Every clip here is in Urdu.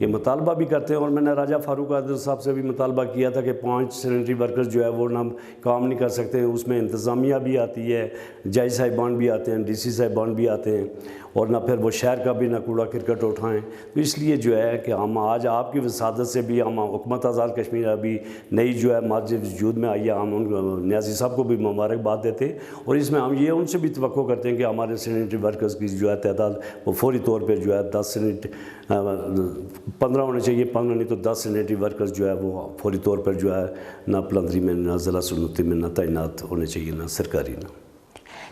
یہ مطالبہ بھی کرتے ہیں. اور میں نے راجہ فاروق قادر صاحب سے بھی مطالبہ کیا تھا کہ 5 سینیٹری ورکرز جو ہے وہ نہ کام نہیں کر سکتے. اس میں انتظامیہ بھی آتی ہے, جج صاحبان بھی آتے ہیں, ڈی سی صاحبان بھی آتے ہیں, اور نہ پھر وہ شہر کا بھی نہ کوڑا کرکٹ اٹھائیں. تو اس لیے جو ہے کہ ہم آج آپ کی وسادت سے بھی ہم حکومت آزاد کشمیر ابھی نئی جو ہے ماضی وجود میں آئی ہے, ہم ان نیازی صاحب کو بھی مبارکباد دیتے ہیں. اور اس میں ہم یہ ان سے بھی توقع کرتے ہیں کہ ہمارے سینیٹری ورکرز کی جو ہے تعداد وہ فوری طور پہ جو ہے 15 ہونے چاہیے, 15 نہیں تو 10 سینیٹری ورکرز جو ہے وہ فوری طور پر جو ہے نہ پلندری میں نہ ضلع سلوتی میں نہ تعینات ہونے چاہیے, نہ سرکاری نہ.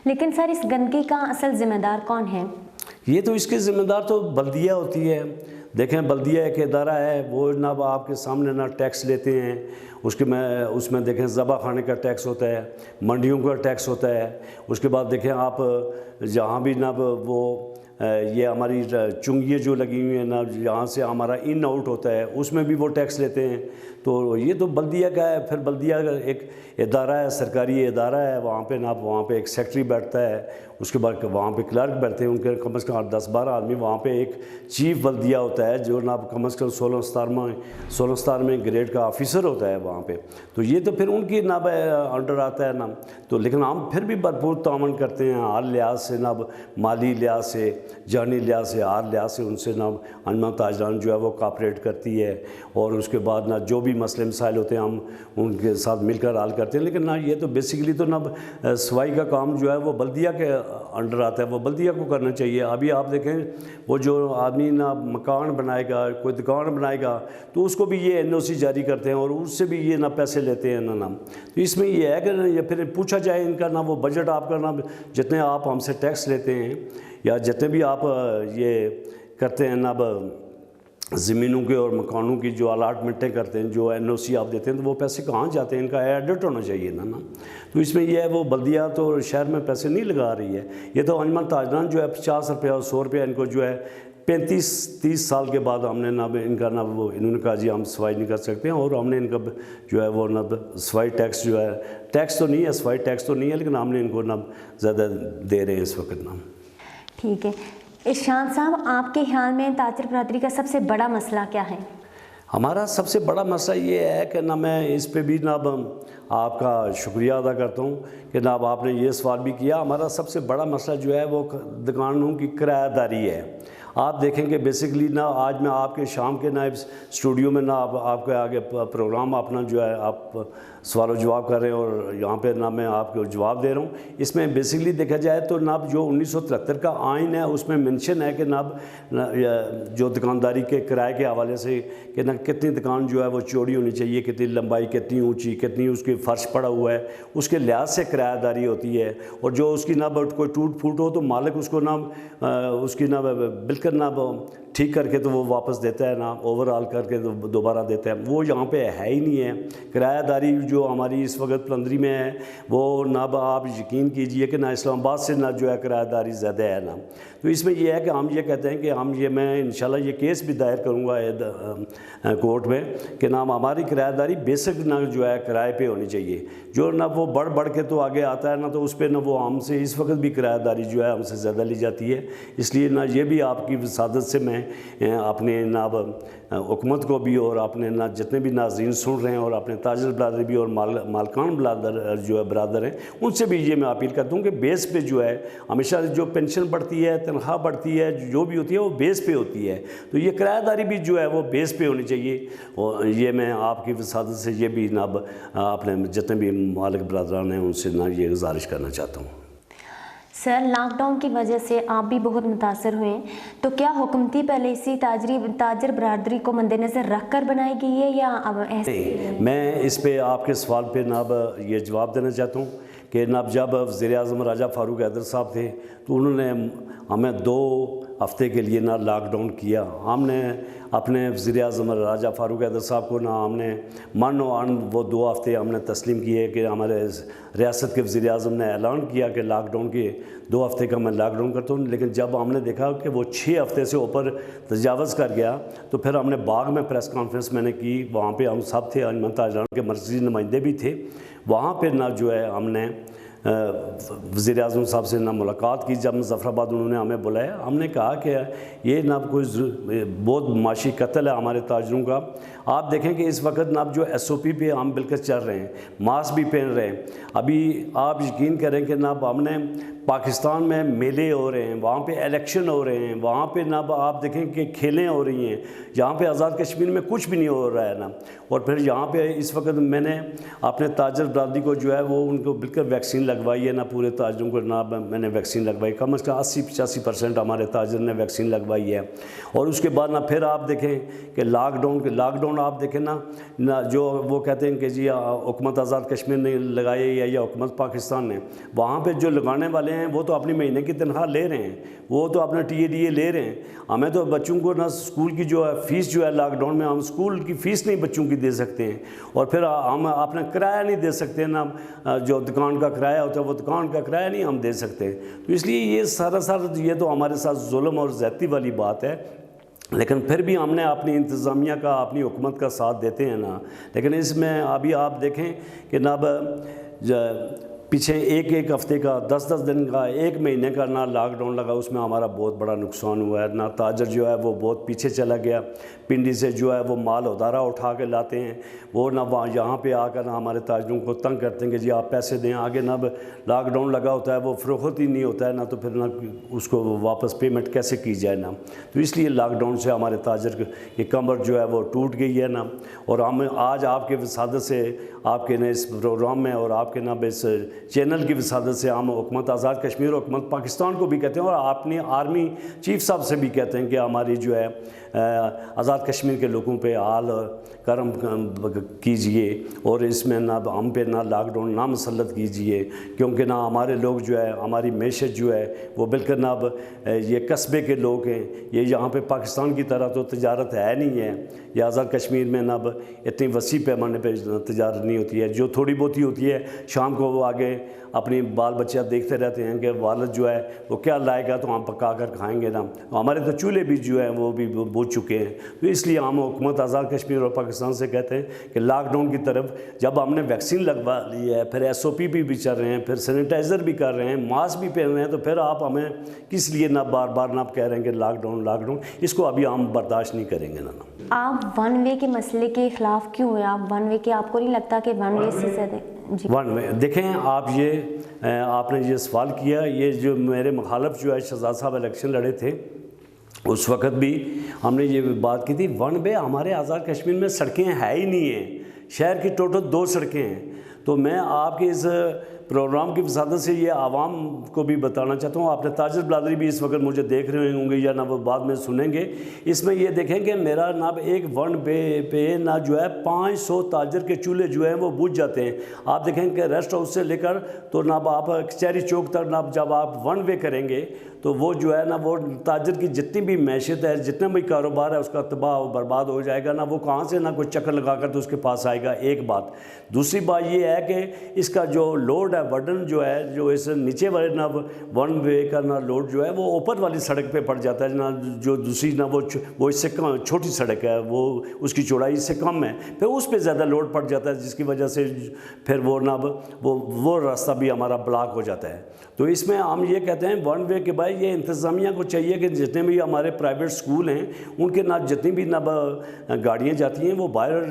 لیکن سر اس گندگی کا اصل ذمہ دار کون ہے؟ یہ تو اس کے ذمہ دار تو بلدیہ ہوتی ہے. دیکھیں بلدیہ ایک ادارہ ہے, وہ نہ آپ کے سامنے نہ ٹیکس لیتے ہیں, اس میں دیکھیں ذبح خانے کا ٹیکس ہوتا ہے, منڈیوں کا ٹیکس ہوتا ہے. اس کے بعد دیکھیں آپ جہاں بھی نہ وہ یہ ہماری چنگیاں جو لگی ہوئی ہیں نہ جہاں سے ہمارا ان آؤٹ ہوتا ہے اس میں بھی وہ ٹیکس لیتے ہیں. تو یہ تو بلدیہ کا ہے. پھر بلدیہ ایک ادارہ ہے, سرکاری ادارہ ہے, وہاں پہ ایک سیکٹری بیٹھتا ہے, اس کے بعد وہاں پہ کلرک بیٹھتے ہیں, ان کے کم از کم 10-12 آدمی. وہاں پہ ایک چیف بلدیہ ہوتا ہے جو نا کم از کم 16 میں گریڈ کا آفیسر ہوتا ہے وہاں پہ. تو یہ تو پھر ان کی نا انڈر آتا ہے نا. تو لیکن ہم پھر بھی بھرپور تعاون کرتے ہیں ہر لحاظ سے, نا مالی لحاظ سے, جانی لحاظ سے, ہر لحاظ سے ان سے نا انجمن تاجران جو ہے وہ کوآپریٹ کرتی ہے. اور اس کے بعد نا جو بھی مسئلے مسائل ہوتے ہیں ہم ان کے ساتھ مل کر حل کرتے ہیں. لیکن نا یہ تو بیسیکلی تو نا صفائی کا کام جو ہے وہ بلدیہ کے انڈر آتا ہے, وہ بلدیہ کو کرنا چاہیے. ابھی آپ دیکھیں وہ جو آدمی نا مکان بنائے گا, کوئی دکان بنائے گا, تو اس کو بھی یہ NOC جاری کرتے ہیں اور اس سے بھی یہ نا پیسے لیتے ہیں نا. تو اس میں یہ ہے کہ یہ پھر پوچھا جائے ان کا نا وہ بجٹ آپ کا نا جتنے آپ ہم سے ٹیکس لیتے ہیں یا جتنے بھی آپ یہ کرتے ہیں نا زمینوں کے اور مکانوں کی جو الاٹمنٹیں کرتے ہیں, جو NOC آپ دیتے ہیں, تو وہ پیسے کہاں جاتے ہیں, ان کا ایڈٹ ہونا چاہیے نا. تو اس میں یہ ہے وہ بلدیہ تو شہر میں پیسے نہیں لگا رہی ہے. یہ تو انجمن تاجران جو ہے 50 روپیہ اور 100 روپیہ ان کو جو ہے 35-30 سال کے بعد ہم نے ان کا وہ انہوں نے کہا جی ہم صفائی نہیں کر سکتے ہیں, اور ہم نے ان کا جو ہے وہ صفائی ٹیکس جو ہے, ٹیکس تو نہیں ہے, صفائی ٹیکس تو نہیں ہے, لیکن ہم نے ان کو زیادہ دے رہے ہیں اس وقت نا. ٹھیک ہے. ارشاد صاحب, آپ کے خیال میں تاجر برادری کا سب سے بڑا مسئلہ کیا ہے؟ ہمارا سب سے بڑا مسئلہ یہ ہے کہ نا میں اس پہ بھی نا آپ کا شکریہ ادا کرتا ہوں کہ نا آپ نے یہ سوال بھی کیا. ہمارا سب سے بڑا مسئلہ جو ہے وہ دکانوں کی کرایہ داری ہے. آپ دیکھیں کہ بیسکلی نا آج میں آپ کے شام کے نا اسٹوڈیو میں نا آپ کے آگے پروگرام اپنا جو ہے آپ سوال و جواب کر رہے ہیں, اور یہاں پہ نا میں آپ کو جواب دے رہا ہوں. اس میں بیسکلی دیکھا جائے تو نا جو 1973 کا آئین ہے اس میں منشن ہے کہ نا جو دکانداری کے کرائے کے حوالے سے کہ نا کتنی دکان جو ہے وہ چوڑی ہونی چاہیے, کتنی لمبائی, کتنی اونچی, کتنی اس کی فرش پڑا ہوا ہے, اس کے لحاظ سے کرایہ داری ہوتی ہے. اور جو اس کی نا کوئی ٹوٹ پھوٹ ہو تو مالک اس کو نا اس کی نا بالکل نا ٹھیک کر کے تو وہ واپس دیتا ہے نا, اوور آل کر کے دوبارہ دیتا ہے. وہ یہاں پہ ہے ہی نہیں ہے. کرایہ داری جو ہماری اس وقت پلندری میں ہے وہ نا آپ یقین کیجئے کہ نا اسلام آباد سے نا جو ہے کرایہ داری زیادہ ہے نا. تو اس میں یہ ہے کہ ہم یہ کہتے ہیں کہ میں انشاءاللہ یہ کیس بھی دائر کروں گا کورٹ میں کہ نا ہماری کرایہ داری بیسک نا جو ہے کرائے پہ ہونی چاہیے. جو نا وہ بڑھ کے تو آگے آتا ہے نا, تو اس پہ نا وہ ہم سے اس وقت بھی کرایہ داری جو ہے ہم سے زیادہ لی جاتی ہے. اس لیے نا یہ بھی آپ کی وسادت سے میں اپنے نا حکومت کو بھی اور اپنے نا جتنے بھی ناظرین سن رہے ہیں اور اپنے تاجر برادری بھی اور مالکان جو ہے برادر ہیں, ان سے بھی یہ میں اپیل کرتا ہوں کہ بیس پہ جو ہے ہمیشہ جو پینشن بڑھتی ہے, تنخواہ بڑھتی ہے, جو بھی ہوتی ہے وہ بیس پہ ہوتی ہے. تو یہ کرایہ داری بھی جو ہے وہ بیس پہ ہونی چاہیے. اور یہ میں آپ کی وسادت سے یہ بھی نا اپنے جتنے بھی مالک برادران ہیں ان سے نا یہ گزارش کرنا چاہتا ہوں. سر, لاک ڈاؤن کی وجہ سے آپ بھی بہت متاثر ہوئے ہیں, تو کیا حکومتی پالیسی تاجر برادری کو مد نظر رکھ کر بنائی گئی ہے یا اب ایسے؟ میں اس پہ آپ کے سوال پہ نا یہ جواب دینا چاہتا ہوں کہ نا جب وزیر اعظم راجہ فاروق حیدر صاحب تھے تو انہوں نے ہمیں 2 ہفتے کے لیے نا لاک ڈاؤن کیا. ہم نے اپنے وزیر اعظم راجہ فاروق حیدر صاحب کو نا ہم نے من و عن وہ 2 ہفتے ہم نے تسلیم کیے کہ ہمارے ریاست کے وزیر اعظم نے اعلان کیا کہ لاک ڈاؤن کے 2 ہفتے کا میں لاک ڈاؤن کرتا ہوں. لیکن جب ہم نے دیکھا کہ وہ 6 ہفتے سے اوپر تجاوز کر گیا تو پھر ہم نے باغ میں پریس کانفرنس میں نے کی. وہاں پہ ہم سب تھے, انجمن تاجران کے مرکزی نمائندے بھی تھے. وہاں پہ نا جو ہے ہم نے وزیر اعظم صاحب سے نہ ملاقات کی، جب مظفر آباد انہوں نے ہمیں بلایا، ہم نے کہا کہ یہ نہ کوئی بہت معاشی قتل ہے ہمارے تاجروں کا۔ آپ دیکھیں کہ اس وقت نہ جو SOP پہ ہم بالکل چل رہے ہیں، ماسک بھی پہن رہے ہیں۔ ابھی آپ یقین کریں کہ نہ ہم نے پاکستان میں میلے ہو رہے ہیں، وہاں پہ الیکشن ہو رہے ہیں، وہاں پہ نہ آپ دیکھیں کہ کھیلیں ہو رہی ہیں، یہاں پہ آزاد کشمیر میں کچھ بھی نہیں ہو رہا ہے نا۔ اور پھر یہاں پہ اس وقت میں نے اپنے تاجر برادری کو جو ہے وہ ان کو بالکل ویکسین لگوائی ہے، نہ پورے تاجروں کو نہ میں نے ویکسین لگوائی، کم از کم 80-85% ہمارے تاجر نے ویکسین لگوائی ہے۔ اور اس کے بعد نہ پھر آپ دیکھیں کہ لاک ڈاؤن آپ دیکھیں نہ جو وہ کہتے ہیں کہ جی حکومت آزاد کشمیر نے لگائی ہے یا حکومت پاکستان نے، وہاں پہ جو لگانے والے ہیں وہ تو اپنی مہینے کی تنخواہ لے رہے ہیں، وہ تو اپنا TADA لے رہے ہیں۔ ہمیں تو بچوں کو نہ اسکول کی جو ہے فیس جو ہے لاک ڈاؤن میں ہم اسکول کی فیس نہیں بچوں کی دے سکتے ہیں، اور پھر ہم اپنا کرایہ نہیں دے سکتے، نہ جو دکان کا کرایہ ہوتا ہے وہ دکان کا کرایہ نہیں ہم دے سکتے۔ تو اس لیے یہ سارا یہ تو ہمارے ساتھ ظلم اور زیادتی والی بات ہے، لیکن پھر بھی ہم نے اپنی انتظامیہ کا، اپنی حکومت کا ساتھ دیتے ہیں نا۔ لیکن اس میں ابھی آپ دیکھیں کہ نہ پیچھے ایک ہفتے کا، 10 دن کا، 1 مہینے کا نہ لاک ڈاؤن لگا، اس میں ہمارا بہت بڑا نقصان ہوا ہے۔ نہ تاجر جو ہے وہ بہت پیچھے چلا گیا، پنڈی سے جو ہے وہ مال ادارہ اٹھا کے لاتے ہیں، وہ نہ یہاں پہ آ کر نہ ہمارے تاجروں کو تنگ کرتے ہیں کہ جی آپ پیسے دیں، آگے نہ لاک ڈاؤن لگا ہوتا ہے وہ فروخت ہی نہیں ہوتا ہے، نہ تو پھر نہ اس کو واپس پیمنٹ کیسے کی جائے نا۔ تو اس لیے لاک ڈاؤن سے ہمارے تاجر کی کمر جو ہے وہ ٹوٹ گئی ہے نا۔ اور ہم آج آپ کے وسادت سے، آپ کے اس پروگرام میں اور آپ کے نہ اس چینل کی وسادت سے ہم حکومت آزاد کشمیر، حکومت پاکستان کو بھی کہتے ہیں، اور اپنی آرمی چیف صاحب سے بھی کہتے ہیں کہ ہماری جو ہے آزاد کشمیر کے لوگوں پہ حال کرم کیجئے، اور اس میں نہ ہم پہ نہ لاک ڈاؤن نہ مسلط کیجئے، کیونکہ نہ ہمارے لوگ جو ہے، ہماری معیشت جو ہے وہ بالکل نہ یہ قصبے کے لوگ ہیں، یہ یہاں پہ پاکستان کی طرح تو تجارت ہے نہیں ہے، یہ آزاد کشمیر میں نہ اتنی وسیع پیمانے پہ تجارت نہیں ہوتی ہے، جو تھوڑی بہت ہی ہوتی ہے شام کو وہ آگے اپنی بال بچہ دیکھتے رہتے ہیں کہ والد جو ہے وہ کیا لائے گا تو ہم پکا کر کھائیں گے نا۔ ہمارے تو چولہے بھی جو ہیں وہ بھی بوجھ چکے ہیں۔ تو اس لیے ہم حکومت آزاد کشمیر اور پاکستان سے کہتے ہیں کہ لاک ڈاؤن کی طرف جب ہم نے ویکسین لگوا لی ہے، پھر SOP بھی چل رہے ہیں، پھر سینیٹائزر بھی کر رہے ہیں، ماسک بھی پہن رہے ہیں، تو پھر آپ ہمیں کس لیے نہ بار بار نہ کہہ رہے ہیں کہ لاک ڈاؤن، اس کو ابھی ہم برداشت نہیں کریں گے نا۔ آپ 1 وے کے مسئلے کے خلاف کیوں ہیں؟ آپ 1 وے کے، آپ کو نہیں لگتا کہ 1 وے سے زیادہ؟ جی 1 وے دیکھیں آپ آپ نے یہ سوال کیا، یہ جو میرے مخالف جو ہے شہزاد صاحب الیکشن لڑے تھے، اس وقت بھی ہم نے یہ بات کی تھی 1 وے ہمارے آزاد کشمیر میں سڑکیں ہے ہی نہیں ہیں، شہر کی ٹوٹل 2 سڑکیں ہیں۔ تو میں آپ کے اس پروگرام کی وسادت سے یہ عوام کو بھی بتانا چاہتا ہوں، اپنے تاجر برادری بھی اس وقت مجھے دیکھ رہے ہوں گے یا نہ وہ بعد میں سنیں گے، اس میں یہ دیکھیں کہ میرا نہ ایک 1 وے پہ نہ جو ہے 500 تاجر کے چولہے جو ہیں وہ بجھ جاتے ہیں۔ آپ دیکھیں کہ ریسٹ ہاؤس سے لے کر تو نہ آپ کچہری چوک تک نہ جب آپ 1 وے کریں گے تو وہ جو ہے نا وہ تاجر کی جتنی بھی معیشت ہے، جتنا بھی کاروبار ہے، اس کا تباہ و برباد ہو جائے گا نا۔ وہ کہاں سے نہ کوئی چکر لگا کر تو اس کے پاس آئے گا، ایک بات۔ دوسری بات یہ ہے کہ اس کا جو لوڈ ہے، برڈن جو ہے، جو اس نیچے والے نہ 1 وے کا نہ لوڈ جو ہے وہ اوپر والی سڑک پہ پڑ جاتا ہے، نہ جو دوسری نہ وہ اس سے چھوٹی سڑک ہے، وہ اس کی چوڑائی اس سے کم ہے، پھر اس پہ زیادہ لوڈ پڑ جاتا ہے، جس کی وجہ سے پھر وہ نہ وہ راستہ بھی ہمارا بلاک ہو جاتا ہے۔ تو اس میں ہم یہ کہتے ہیں 1 وے کے بھائی یہ انتظامیہ کو چاہیے کہ جتنے بھی ہمارے پرائیویٹ سکول ہیں ان کے نہ جتنی بھی نہ گاڑیاں جاتی ہیں وہ باہر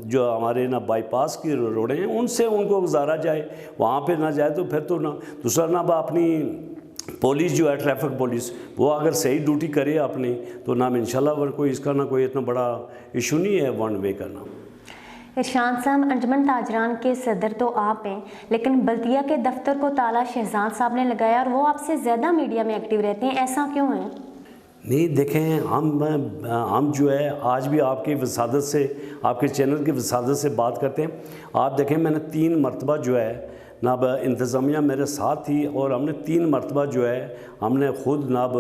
جو ہمارے نہ بائی پاس کی روڈیں ہیں ان سے ان کو گزارا جائے، وہاں پہ نہ جائے تو پھر تو نہ دوسرا نہ اپنی پولیس جو ہے ٹریفک پولیس وہ اگر صحیح ڈیوٹی کرے اپنی تو نہ انشاءاللہ کوئی اس کا نہ کوئی اتنا بڑا ایشو نہیں ہے 1 وے کا نام۔ ارشاد صاحب، انجمن تاجران کے صدر تو آپ ہیں، لیکن بلدیہ کے دفتر کو تالا شہزاد صاحب نے لگایا اور وہ آپ سے زیادہ میڈیا میں ایکٹیو رہتے ہیں، ایسا کیوں ہے؟ نہیں دیکھیں، ہم جو ہے آج بھی آپ کی وسادت سے، آپ کے چینل کی وسادت سے بات کرتے ہیں۔ آپ دیکھیں میں نے 3 مرتبہ جو ہے ناب انتظامیہ میرے ساتھ تھی اور ہم نے 3 مرتبہ جو ہے ہم نے خود ناب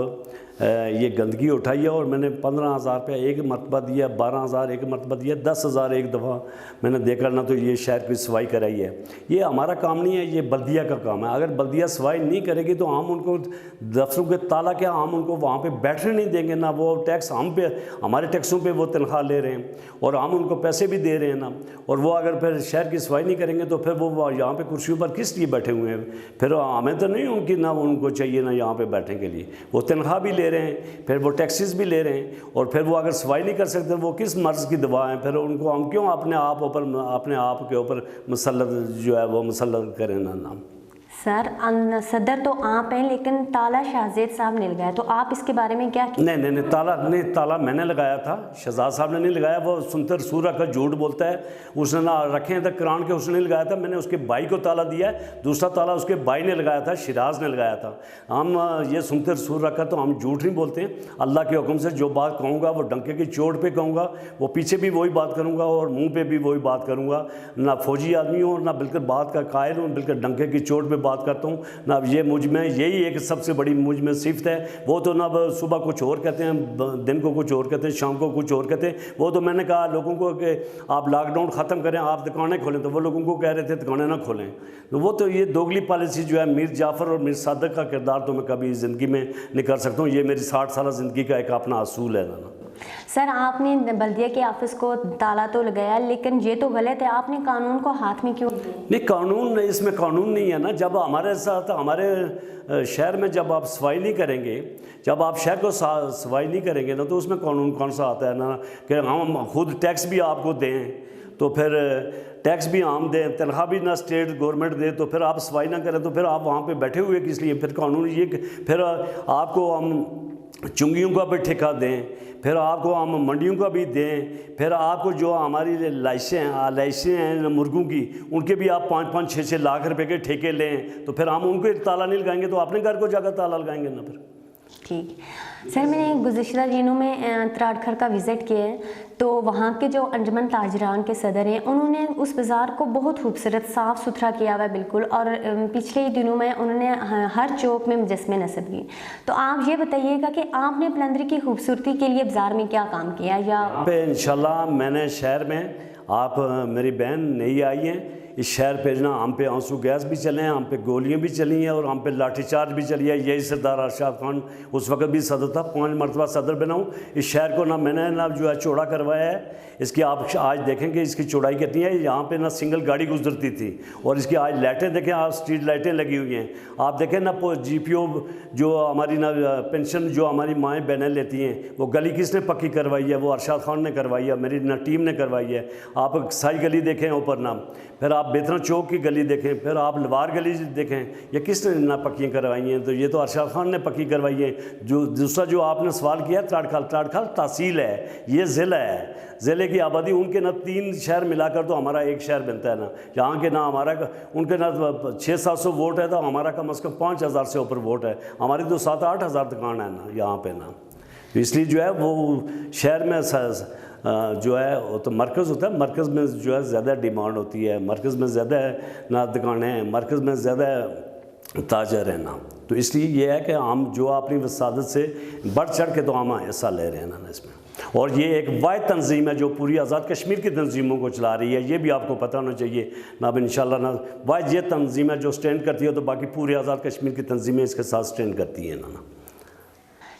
یہ گندگی اٹھائی ہے اور میں نے 15,000 روپیہ ایک مرتبہ دیا، 12,000 ایک مرتبہ دیا، 10,000 ایک دفعہ میں نے دیکھا نہ تو یہ شہر کی صفائی کرائی ہے۔ یہ ہمارا کام نہیں ہے، یہ بلدیہ کا کام ہے۔ اگر بلدیہ صفائی نہیں کرے گی تو ہم ان کو دفتروں کے تالا کیا ہم ان کو وہاں پہ بیٹھنے نہیں دیں گے، نہ وہ ٹیکس ہم پہ، ہمارے ٹیکسوں پہ وہ تنخواہ لے رہے ہیں اور ہم ان کو پیسے بھی دے رہے ہیں نا، اور وہ اگر پھر شہر کی صفائی نہیں کریں گے تو پھر وہ یہاں پہ کرسیوں پر کس لیے بیٹھے ہوئے ہیں؟ پھر ہمیں تو نہیں ان کی، نہ ان کو چاہیے نہ یہاں پہ بیٹھنے کے لیے، وہ تنخواہ بھی لے رہے ہیں، پھر وہ ٹیکسز بھی لے رہے ہیں، اور پھر وہ اگر صفائی نہیں کر سکتے وہ کس مرض کی دوا ہیں؟ پھر ان کو ہم کیوں اپنے آپ کے اوپر مسلط جو ہے وہ مسلط کریں نا۔ سر صدر تو آپ ہیں لیکن تالا شہزاد صاحب نے لگایا، تو آپ اس کے بارے میں کیا؟ نہیں، تالا میں نے لگایا تھا، شہزاد صاحب نے نہیں لگایا۔ وہ سنتر سورہ کا جھوٹ بولتا ہے، اس نے نہ رکھے ہیں تک قرآن کے، اس نے نہیں لگایا تھا، میں نے اس کے بھائی کو تالا دیا ہے، دوسرا تالا اس کے بھائی نے لگایا تھا، شیراز نے لگایا تھا۔ ہم یہ سنتر سورہ کا تو ہم جھوٹ نہیں بولتے ہیں، اللہ کے حکم سے جو بات کہوں گا وہ ڈنکے کی چوٹ پہ کہوں گا، وہ پیچھے بھی وہی بات کروں گا اور منہ پہ بھی وہی بات کروں گا، نہ فوجی آدمی ہوں نہ بالکل بات کا قائل ہوں، بالکل ڈنکے کی چوٹ پہ بات کرتا ہوں نہ۔ یہ مجھ میں یہی ایک سب سے بڑی مجھ میں صفت ہے، وہ تو نہ صبح کچھ اور کہتے ہیں، دن کو کچھ اور کہتے ہیں، شام کو کچھ اور کہتے ہیں۔ وہ تو میں نے کہا لوگوں کو کہ آپ لاک ڈاؤن ختم کریں، آپ دکانیں کھولیں، تو وہ لوگوں کو کہہ رہے تھے دکانیں نہ کھولیں۔ تو وہ تو یہ دوگلی پالیسی جو ہے، میر جعفر اور میر صادق کا کردار تو میں کبھی زندگی میں نہیں کر سکتا ہوں، یہ میری 60 سالہ زندگی کا ایک اپنا اصول ہے نا۔ سر آپ نے بلدیہ کے آفس کو تالا تو لگایا، لیکن یہ تو غلط ہے، آپ نے قانون کو ہاتھ میں کیوں دیا؟ نہیں، قانون، اس میں قانون نہیں ہے نا۔ جب ہمارے ساتھ ہمارے شہر میں جب آپ صفائی نہیں کریں گے، جب آپ شہر کو صفائی نہیں کریں گے نا، تو اس میں قانون کون سا آتا ہے نا کہ ہم خود ٹیکس بھی آپ کو دیں، تو پھر ٹیکس بھی ہم دیں، تنخواہ بھی نہ اسٹیٹ گورنمنٹ دے، تو پھر آپ صفائی نہ کریں تو پھر آپ وہاں پہ بیٹھے ہوئے کس لیے؟ پھر قانون یہ کہ پھر آپ کو ہم چنگیوں کا بھی ٹھیکہ دیں، پھر آپ کو ہم منڈیوں کا بھی دیں، پھر آپ کو جو ہماری لائسیں ہیں مرغوں کی، ان کے بھی آپ 5-5 6-6 لاکھ روپے کے ٹھیکے لیں، تو پھر ہم ان کو تالا نہیں لگائیں گے تو اپنے گھر کو جا کر تالا لگائیں گے نا پھر۔ ٹھیک سر، میں نے گزشتہ دنوں میں تراڑکھر کا وزٹ کیا ہے، تو وہاں کے جو انجمن تاجران کے صدر ہیں انہوں نے اس بازار کو بہت خوبصورت صاف ستھرا کیا ہوا ہے بالکل، اور پچھلے دنوں میں انہوں نے ہر چوک میں مجسمے نصب کیے۔ تو آپ یہ بتائیے گا کہ آپ نے پلندری کی خوبصورتی کے لیے بازار میں کیا کام کیا؟ یا پہ انشاءاللہ میں نے شہر میں، آپ میری بہن نئی آئی ہیں اس شہر پہ نا، ہم پہ آنسو گیس بھی چلے ہیں، ہم پہ گولیاں بھی چلی ہیں اور ہم پہ لاٹھی چارج بھی چلی ہے۔ یہی سردار ارشاد خان اس وقت بھی صدر تھا، 5 مرتبہ صدر بنا ہوں اس شہر کو، نہ میں نے نہ جو ہے چوڑا کروایا ہے۔ اس کی آپ آج دیکھیں کہ اس کی چوڑائی کتنی ہے، یہاں پہ نہ سنگل گاڑی گزرتی تھی، اور اس کی آج لائٹیں دیکھیں آپ، اسٹریٹ لائٹیں لگی ہوئی ہیں۔ آپ دیکھیں نا جی پی او جو ہماری نہ پینشن جو ہماری مائیں بہنیں لیتی ہیں، وہ گلی کس نے پکی کروائی ہے؟ وہ ارشاد خان نے کروائی ہے، میری نہ ٹیم نے کروائی ہے۔ آپ سائی گلی دیکھیں اوپر نہ، پھر آپ بیترا چوک کی گلی دیکھیں، پھر آپ لوار گلی دیکھیں، یہ کس نے نہ پکیاں کروائی ہیں؟ تو یہ تو ارشاد خان نے پکی کروائی ہے۔ جو دوسرا جو آپ نے سوال کیا ہے، تراڑکھل تحصیل ہے، یہ ضلع ہے، ضلع کی آبادی ان کے نہ 3 شہر ملا کر تو ہمارا ایک شہر بنتا ہے نا۔ یہاں کے نہ ہمارا، ان کے نہ 600-700 ووٹ ہے تو ہمارا کم از کم 5000 سے اوپر ووٹ ہے، ہماری تو 7-8 ہزار دکان ہے نا یہاں پہ نا۔ تو اس لیے جو ہے وہ شہر میں جو ہے وہ تو مرکز ہوتا ہے، مرکز میں جو ہے زیادہ ڈیمانڈ ہوتی ہے، مرکز میں زیادہ نہ دکانیں ہیں، مرکز میں زیادہ تاجر ہیں نا۔ تو اس لیے یہ ہے کہ ہم جو اپنی وسادت سے بڑھ چڑھ کے تو ہم حصہ لے رہے ہیں نا اس میں، اور یہ ایک واحد تنظیم ہے جو پوری آزاد کشمیر کی تنظیموں کو چلا رہی ہے، یہ بھی آپ کو پتہ ہونا چاہیے نا۔ اب انشاءاللہ نا واحد یہ تنظیم ہے جو سٹینڈ کرتی ہے، تو باقی پوری آزاد کشمیر کی تنظیمیں اس کے ساتھ سٹینڈ کرتی ہیں نا۔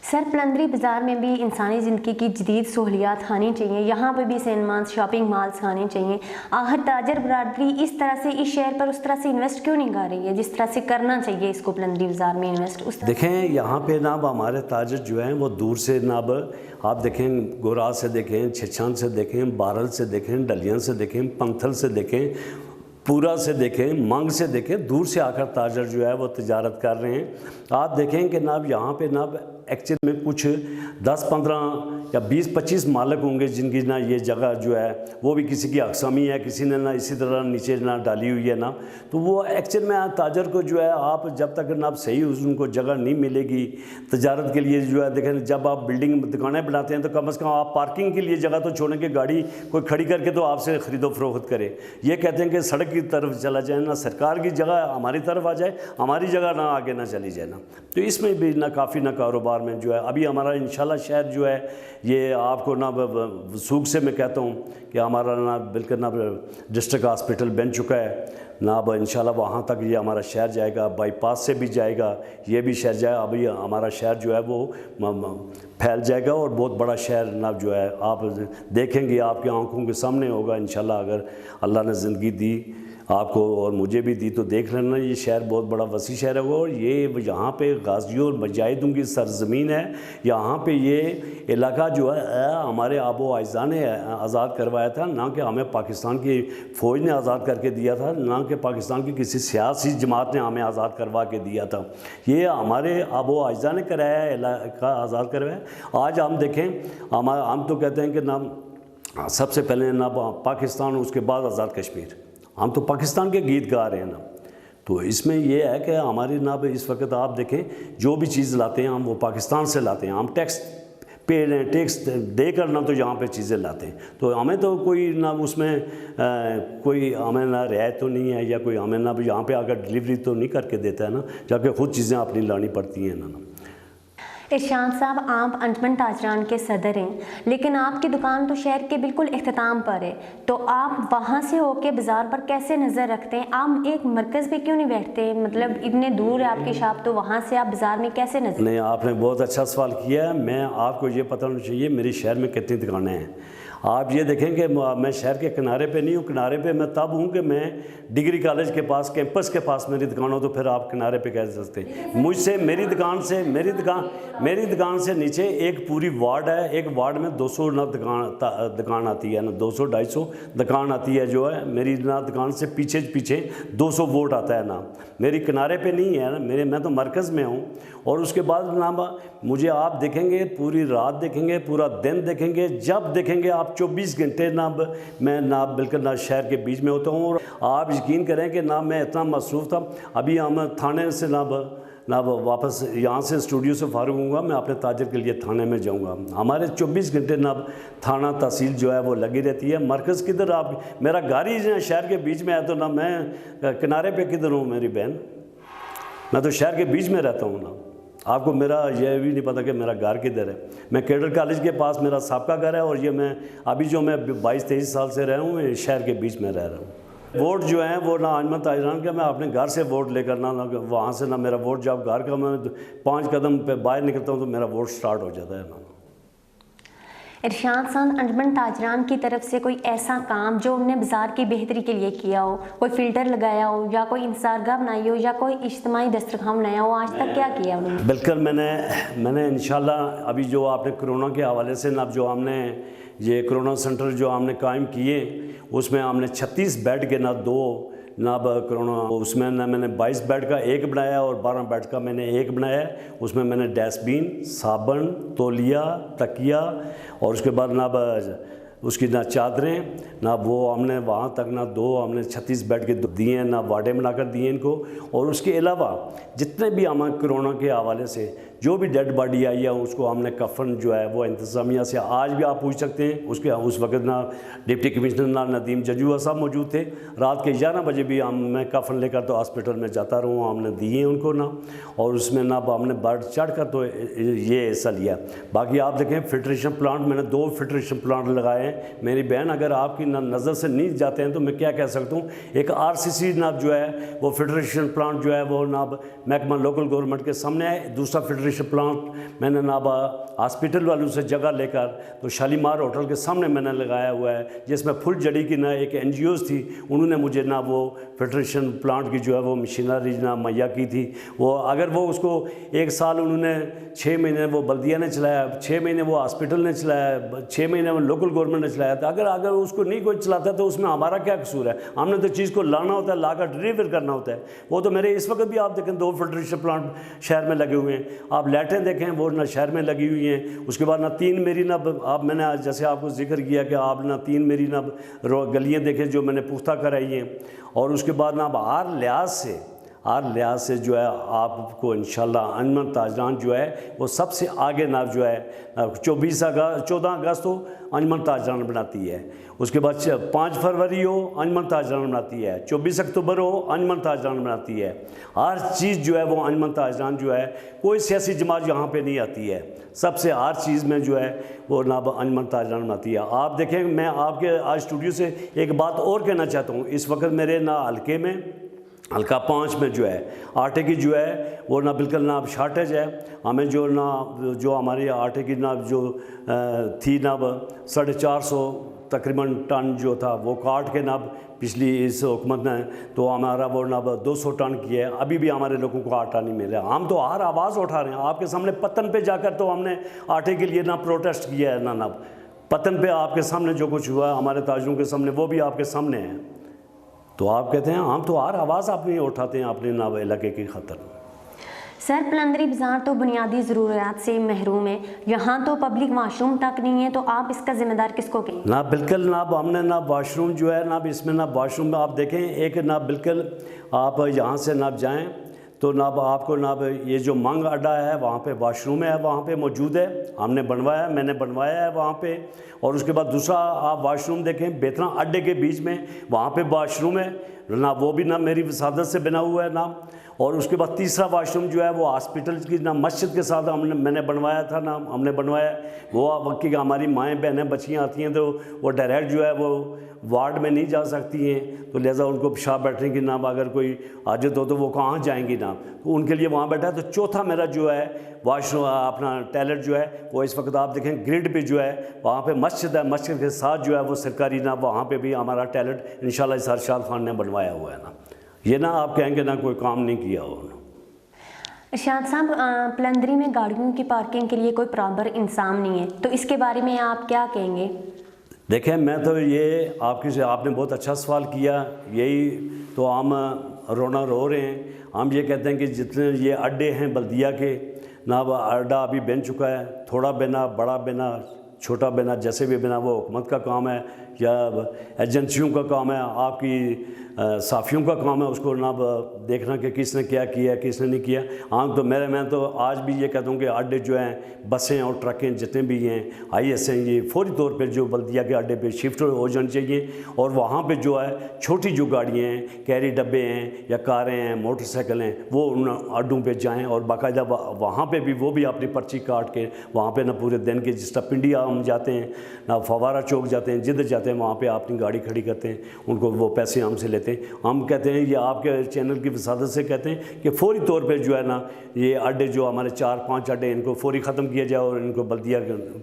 سر پلندری بازار میں بھی انسانی زندگی کی جدید سہولیات آنی چاہیے، یہاں پہ بھی سینماز، شاپنگ مالز آنے چاہیے۔ آخر تاجر برادری اس طرح سے اس شہر پر اس طرح سے انویسٹ کیوں نہیں کر رہی ہے جس طرح سے کرنا چاہیے اس کو پلندری بازار میں انویسٹ؟ دیکھیں یہاں پہ نا ہمارے تاجر جو ہیں وہ دور سے نا آپ دیکھیں، گورا سے دیکھیں، چھچھان سے دیکھیں، بارل سے دیکھیں، ڈلیاں سے دیکھیں، پنتھل سے دیکھیں، پورا سے دیکھیں، مانگ سے دیکھیں، دور سے آ کر تاجر جو ہے وہ تجارت کر رہے ہیں۔ آپ دیکھیں کہ نا یہاں پہ نا ایکچوئل میں کچھ 10-15 یا 20-25 مالک ہوں گے جن کی نا یہ جگہ جو ہے وہ بھی کسی کی اقسامی ہے، کسی نے نا اسی طرح نیچے نا ڈالی ہوئی ہے نا۔ تو وہ ایکچوئل میں تاجر کو جو ہے آپ جب تک نا آپ صحیح ان کو جگہ نہیں ملے گی تجارت کے لیے جو ہے، دیکھیں جب آپ بلڈنگ دکانیں بناتے ہیں تو کم از کم آپ پارکنگ کے لیے جگہ تو چھوڑیں کہ گاڑی کوئی کھڑی کر کے تو آپ سے خرید و فروخت کرے۔ یہ کہتے ہیں کہ سڑک کی طرف چلا جائے نا، سرکار کی جگہ ہماری طرف آ جائے، ہماری جگہ نہ آگے نہ چلی جائے نا۔ تو اس میں بھی نہ کافی نہ کاروبار اعتبار میں جو ہے ابھی ہمارا انشاءاللہ شہر جو ہے یہ آپ کو نا وثوق سے میں کہتا ہوں کہ ہمارا نا بالکل نا ڈسٹرکٹ ہاسپٹل بن چکا ہے نا، اب انشاءاللہ وہاں تک یہ ہمارا شہر جائے گا، بائی پاس سے بھی جائے گا، یہ بھی شہر جائے گا، ابھی ہمارا شہر جو ہے وہ پھیل جائے گا اور بہت بڑا شہر نا جو ہے آپ دیکھیں گے، آپ کی آنکھوں کے سامنے ہوگا انشاءاللہ، اگر اللہ نے زندگی دی آپ کو اور مجھے بھی دی تو دیکھ لینا، یہ شہر بہت بڑا وسیع شہر ہے اور یہ یہاں پہ غازیوں اور مجاہدوں کی سرزمین ہے، یہاں پہ یہ علاقہ جو ہے ہمارے آب و اجداد نے آزاد کروایا تھا، نہ کہ ہمیں پاکستان کی فوج نے آزاد کر کے دیا تھا، نہ کہ پاکستان کی کسی سیاسی جماعت نے ہمیں آزاد کروا کے دیا تھا، یہ ہمارے آب و اجداد نے کرایا ہے، علاقہ آزاد کروایا ہے۔ آج ہم دیکھیں ہم تو کہتے ہیں کہ نہ سب سے پہلے نہ پاکستان، اس کے بعد آزاد کشمیر، ہم تو پاکستان کے گیت گا رہے ہیں نا، تو اس میں یہ ہے کہ ہماری نا اس وقت آپ دیکھیں جو بھی چیز لاتے ہیں ہم وہ پاکستان سے لاتے ہیں، ہم ٹیکس پے لیں، ٹیکس دے کر نہ تو یہاں پہ چیزیں لاتے ہیں، تو ہمیں تو کوئی نہ اس میں کوئی ہمیں نہ رعایت تو نہیں ہے، یا کوئی ہمیں نہ یہاں پہ آگر ڈلیوری تو نہیں کر کے دیتا ہے نا، جا کے خود چیزیں اپنی لانی پڑتی ہیں نا۔ ارشاد صاحب، آپ انجمن تاجران کے صدر ہیں، لیکن آپ کی دکان تو شہر کے بالکل اختتام پر ہے، تو آپ وہاں سے ہو کے بازار پر کیسے نظر رکھتے ہیں؟ آپ ایک مرکز پہ کیوں نہیں بیٹھتے؟ مطلب اتنے دور ہے آپ کی شاپ، تو وہاں سے آپ بازار میں کیسے نظر؟ نہیں، آپ نے بہت اچھا سوال کیا ہے، میں آپ کو یہ پتہ ہونا چاہیے میری شہر میں کتنی دکانیں ہیں۔ آپ یہ دیکھیں کہ میں شہر کے کنارے پہ نہیں ہوں، کنارے پہ میں تب ہوں کہ میں ڈگری کالج کے پاس، کیمپس کے پاس میری دکان ہو، تو پھر آپ کنارے پہ کہہ سکتے ہیں۔ مجھ سے میری دکان سے نیچے ایک پوری وارڈ ہے، ایک وارڈ میں 200 دکان آتی ہے نا، 200-250 دکان آتی ہے جو ہے میری نا دکان سے پیچھے 200 ووٹ آتا ہے نا، میری کنارے پہ نہیں ہے نا، میں تو مرکز میں ہوں۔ اور اس کے بعد نا مجھے آپ دیکھیں گے پوری رات دیکھیں گے، پورا دن دیکھیں گے، جب دیکھیں گے آپ 24 گھنٹے نا میں نا بالکل نا شہر کے بیچ میں ہوتا ہوں، اور آپ یقین کریں کہ نا میں اتنا مصروف تھا، ابھی ہم تھانے سے نا واپس یہاں سے اسٹوڈیو سے فارغ ہوں گا، میں اپنے تاجر کے لیے تھانے میں جاؤں گا، ہمارے 24 گھنٹے نا تھانہ تحصیل جو ہے وہ لگی رہتی ہے۔ مرکز کدھر؟ آپ میرا گھر ہی شہر کے بیچ میں ہے، تو نا میں کنارے پہ کدھر ہوں میری بہن، میں تو شہر کے بیچ میں رہتا ہوں نا، آپ کو میرا یہ بھی نہیں پتہ کہ میرا گھر کدھر ہے۔ میں کیڈر کالج کے پاس میرا سابقہ گھر ہے، اور یہ میں ابھی جو میں 22-23 سال سے رہا ہوں شہر کے بیچ میں رہ رہا ہوں۔ ووٹ جو ہیں وہ نہ انجمن تاجران کا، میں اپنے گھر سے ووٹ لے کر نہ وہاں سے نہ میرا ووٹ، جب گھر کا میں 5 قدم پہ باہر نکلتا ہوں تو میرا ووٹ سٹارٹ ہو جاتا ہے نا۔ ارشاد صاحب، انجمن تاجران کی طرف سے کوئی ایسا کام جو انہوں نے بازار کی بہتری کے لیے کیا ہو، کوئی فلٹر لگایا ہو، یا کوئی انصارگاہ بنائی ہو، یا کوئی اجتماعی دسترخوان بنایا ہو، آج تک کیا کیا انہوں نے؟ بالکل، میں نے انشاءاللہ ابھی جو آپ نے کرونا کے حوالے سے اب جو ہم نے یہ کرونا سنٹر جو ہم نے قائم کیے، اس میں ہم نے 36 بیڈ کے 2 کرونا، اس میں میں نے 22 بیڈ کا 1 بنایا اور 12 بیڈ کا میں نے 1 بنایا ہے، اس میں میں نے ڈسٹبین، صابن، تولیہ، تکیہ، اور اس کے بعد اس کی چادریں وہ ہم نے وہاں تک 2 ہم نے 36 بیڈ کے دیے ہیں، وارڈیں بنا کر دیے ان کو، اور اس کے علاوہ جتنے بھی ہم کرونا کے حوالے سے جو بھی ڈیڈ باڈی آئی ہے اس کو ہم نے کفن جو ہے وہ انتظامیہ سے، آج بھی آپ پوچھ سکتے ہیں، اس وقت ڈپٹی کمشنر ندیم ججوہ صاحب موجود تھے، رات کے 11 بجے بھی میں کفن لے کر تو ہاسپٹل میں جاتا رہوں، ہم نے دیے ان کو اور اس میں ہم نے بڑھ چڑھ کر تو یہ حصہ لیا۔ باقی آپ دیکھیں فلٹریشن پلانٹ، میں نے 2 فلٹریشن پلانٹ لگائے ہیں، میری بہن اگر آپ کی نظر سے نہیں جاتے ہیں تو میں کیا کہہ سکتا ہوں، ایک RCC جو ہے وہ فلٹریشن پلانٹ جو ہے وہ محکمہ لوکل گورنمنٹ کے سامنے ہے، دوسرا فلٹریشن پلانٹ میں نے ہاسپٹل والوں سے جگہ لے کر تو شالیمار ہوٹل کے سامنے میں نے لگایا ہوا ہے، جس میں پھل جڑی کی ایک NGOs تھی، انہوں نے مجھے وہ فلٹریشن پلانٹ کی جو ہے وہ مشینری مہیا کی تھی، وہ اگر وہ اس کو 1 سال انہوں نے 6 مہینے وہ بلدیہ نے چلایا، 6 مہینے وہ ہاسپٹل نے چلایا، 6 مہینے وہ لوکل گورنمنٹ نے چلایا تھا، اگر اس کو نہیں کوئی چلاتا تو اس میں ہمارا کیا قصور ہے؟ ہم نے تو چیز کو لانا ہوتا ہے، لا کر ڈلیور کرنا ہوتا ہے۔ وہ تو میرے اس وقت بھی آپ دیکھیں 2 فلٹریشن پلانٹ شہر میں لگے ہوئے ہیں، آپ لائٹیں دیکھیں وہ شہر میں لگی ہوئی ہیں، اس کے بعد 3 میری آپ میں نے جیسے آپ کو ذکر کیا کہ آپ 3 میری گلیاں دیکھیں جو میں نے پختہ کرائی ہیں، اور اس کے بعد ہر لحاظ سے ہر لحاظ سے جو ہے آپ کو انشاءاللہ انجمن تاجران جو ہے وہ سب سے آگے ناب جو ہے 14 اگست ہو انجمن تاجران بناتی ہے، اس کے بعد 5 فروری ہو انجمن تاجران بناتی ہے، 24 اکتوبر ہو انجمن تاجران بناتی ہے، ہر چیز جو ہے وہ انجمن تاجران جو ہے، کوئی سیاسی جماعت یہاں پہ نہیں آتی ہے، سب سے ہر چیز میں جو ہے وہ ناب انجمن تاجران بناتی ہے۔ آپ دیکھیں میں آپ کے آج اسٹوڈیو سے ایک بات اور کہنا چاہتا ہوں، اس وقت میرے حلقے میں حلقہ 5 میں جو ہے آٹے کی جو ہے وہ بالکل اب شارٹیج ہے، ہمیں جو ہماری آٹے کی جو تھی 450 تقریباً ٹن جو تھا وہ کاٹ کے پچھلی اس حکومت نے تو ہمارا وہ 200 ٹن کیا ہے، ابھی بھی ہمارے لوگوں کو آٹا نہیں مل رہا۔ ہم تو ہر آواز اٹھا رہے ہیں، آپ کے سامنے پتن پہ جا کر تو ہم نے آٹے کے لیے پروٹیسٹ کیا ہے پتن پہ آپ کے سامنے جو کچھ ہوا ہے ہمارے تاجروں کے سامنے وہ بھی آپ کے سامنے ہے، تو آپ کہتے ہیں ہم تو ہر آواز اپنی اٹھاتے ہیں اپنے علاقے کی خاطر۔ سر پلندری بازار تو بنیادی ضروریات سے محروم ہے، یہاں تو پبلک واش روم تک نہیں ہے، تو آپ اس کا ذمہ دار کس کو کہیں؟ بالکل ہم نے واش روم جو ہے اس میں واش روم میں آپ دیکھیں ایک بالکل آپ یہاں سے جائیں تو آپ کو یہ جو منگ اڈا ہے وہاں پہ واش روم ہے، وہاں پہ موجود ہے، ہم نے بنوایا، میں نے بنوایا ہے وہاں پہ، اور اس کے بعد دوسرا آپ واش روم دیکھیں بیترا اڈے کے بیچ میں وہاں پہ واش روم ہے وہ بھی میری وسادت سے بنا ہوا ہے اور اس کے بعد تیسرا واش روم جو ہے وہ ہاسپٹل کی مسجد کے ساتھ میں نے بنوایا تھا ہم نے بنوایا، وہ وقت کی ہماری مائیں بہنیں بچیاں آتی ہیں تو وہ ڈائریکٹ جو ہے وہ وارڈ میں نہیں جا سکتی ہیں، تو لہٰذا ان کو پیشاب بیٹھنے کی اگر کوئی حاجت ہو تو وہ کہاں جائیں گی تو ان کے لیے وہاں بیٹھا ہے۔ تو چوتھا میرا جو ہے واش روم اپنا ٹوائلٹ جو ہے وہ اس وقت آپ دیکھیں گریڈ پہ جو ہے وہاں پہ مسجد ہے، مسجد کے ساتھ جو ہے وہ سرکاری وہاں پہ بھی ہمارا ٹوائلٹ انشاءاللہ اس ارشاد خان نے بنوایا ہوا ہے یہ آپ کہیں گے کوئی کام نہیں کیا ہو۔ ارشاد صاحب پلندری میں گاڑیوں کی پارکنگ کے لیے کوئی پراپر انتظام نہیں ہے، تو اس کے بارے میں آپ کیا کہیں گے؟ دیکھیں میں تو یہ آپ نے بہت اچھا سوال کیا، یہی تو ہم رو رہے ہیں، ہم یہ کہتے ہیں کہ جتنے یہ اڈے ہیں بلدیہ کے اڈا ابھی بن چکا ہے، تھوڑا بنا بڑا بنا چھوٹا بنا جیسے بھی بنا وہ حکومت کا کام ہے یا ایجنسیوں کا کام ہے، آپ کی صحافیوں کا کام ہے اس کو دیکھنا کہ کس نے کیا کیا کس نے نہیں کیا۔ تو میں تو آج بھی یہ کہتا ہوں کہ اڈے جو ہیں بسیں اور ٹرکیں جتنے بھی ہیں آئی ایس ہیں یہ فوری طور پہ جو بلدیہ کے اڈے پہ شفٹ ہو جانے چاہیے، اور وہاں پہ جو ہے چھوٹی جو گاڑیاں ہیں کیری ڈبے ہیں یا کاریں ہیں موٹر سائیکل ہیں وہ ان اڈوں پہ جائیں اور باقاعدہ وہاں پہ بھی وہ بھی اپنی پرچی کاٹ کے وہاں پہ پورے دن کے جس طرح پنڈی ہم جاتے ہیں فوارہ چوک جاتے ہیں جدھر جاتے ہیں وہاں پہ اپنی گاڑی کھڑی کرتے ہیں، ان کو وہ پیسے ہم سے لیتے ہیں۔ ہم کہتے ہیں یہ آپ کے چینل کی وسادت سے کہتے ہیں کہ فوری طور پہ جو ہے یہ اڈے جو ہمارے 4-5 اڈے ان کو فوری ختم کیا جائے اور ان کو بلدیہ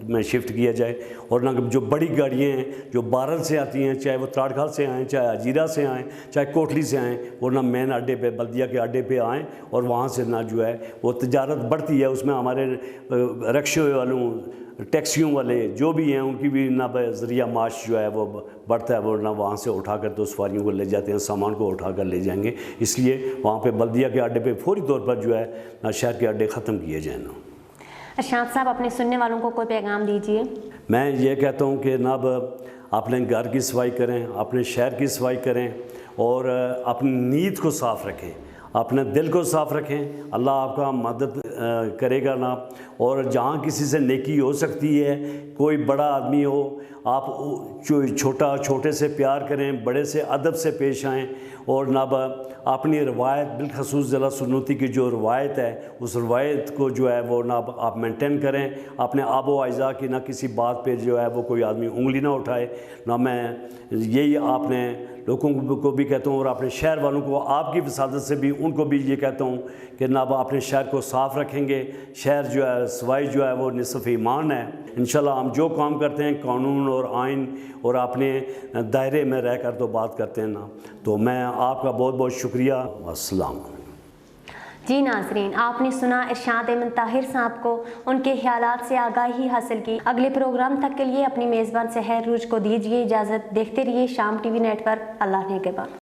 میں شفٹ کیا جائے، اور جو بڑی گاڑیاں ہیں جو بارل سے آتی ہیں چاہے وہ تراڑکھال سے آئیں چاہے اجیرہ سے آئیں چاہے کوٹلی سے آئیں وہ مین اڈے پہ بلدیہ کے اڈے پہ آئیں اور وہاں سے جو ہے وہ تجارت بڑھتی ہے، اس میں ہمارے رکشے والوں ٹیکسیوں والے جو بھی ہیں ان کی بھی ذریعہ معاش جو ہے وہ بڑھتا ہے، وہ وہاں سے اٹھا کر تو سواریوں کو لے جاتے ہیں، سامان کو اٹھا کر لے جائیں گے، اس لیے وہاں پہ بلدیہ کے اڈے پہ فوری طور پر جو ہے شہر کے اڈے ختم کیے جائیں۔ ارشاد صاحب اپنے سننے والوں کو کوئی پیغام دیجیے۔ میں یہ کہتا ہوں کہ اپنے گھر کی صفائی کریں، اپنے شہر کی صفائی کریں اور اپنی نیت کو صاف رکھیں، اپنے دل کو صاف رکھیں، اللہ آپ کا مدد کرے گا اور جہاں کسی سے نیکی ہو سکتی ہے، کوئی بڑا آدمی ہو آپ چھوٹے سے پیار کریں، بڑے سے ادب سے پیش آئیں، اور اپنی روایت بالخصوص ضلع سنوتی کی جو روایت ہے اس روایت کو جو ہے وہ آپ مینٹین کریں، اپنے آب و اجزاء کی کسی بات پہ جو ہے وہ کوئی آدمی انگلی نہ اٹھائے، میں یہی آپ نے لوگوں کو بھی کہتا ہوں اور اپنے شہر والوں کو آپ کی وسادت سے بھی ان کو بھی یہ کہتا ہوں کہ اپنے شہر کو صاف رکھیں گے، شہر جو ہے صفائی جو ہے وہ نصف ایمان ہے، انشاءاللہ ہم جو کام کرتے ہیں قانون اور آئین اور اپنے دائرے میں رہ کر تو بات کرتے ہیں تو میں آپ کا بہت بہت شکریہ، السلام۔ جی ناظرین، آپ نے سنا ارشاد احمد طاہر صاحب کو، ان کے خیالات سے آگاہی حاصل کی۔ اگلے پروگرام تک کے لیے اپنی میزبان سحر روج کو دیجیے اجازت، دیکھتے رہیے شام ٹی وی نیٹ ورک، اللہ نے کے بعد۔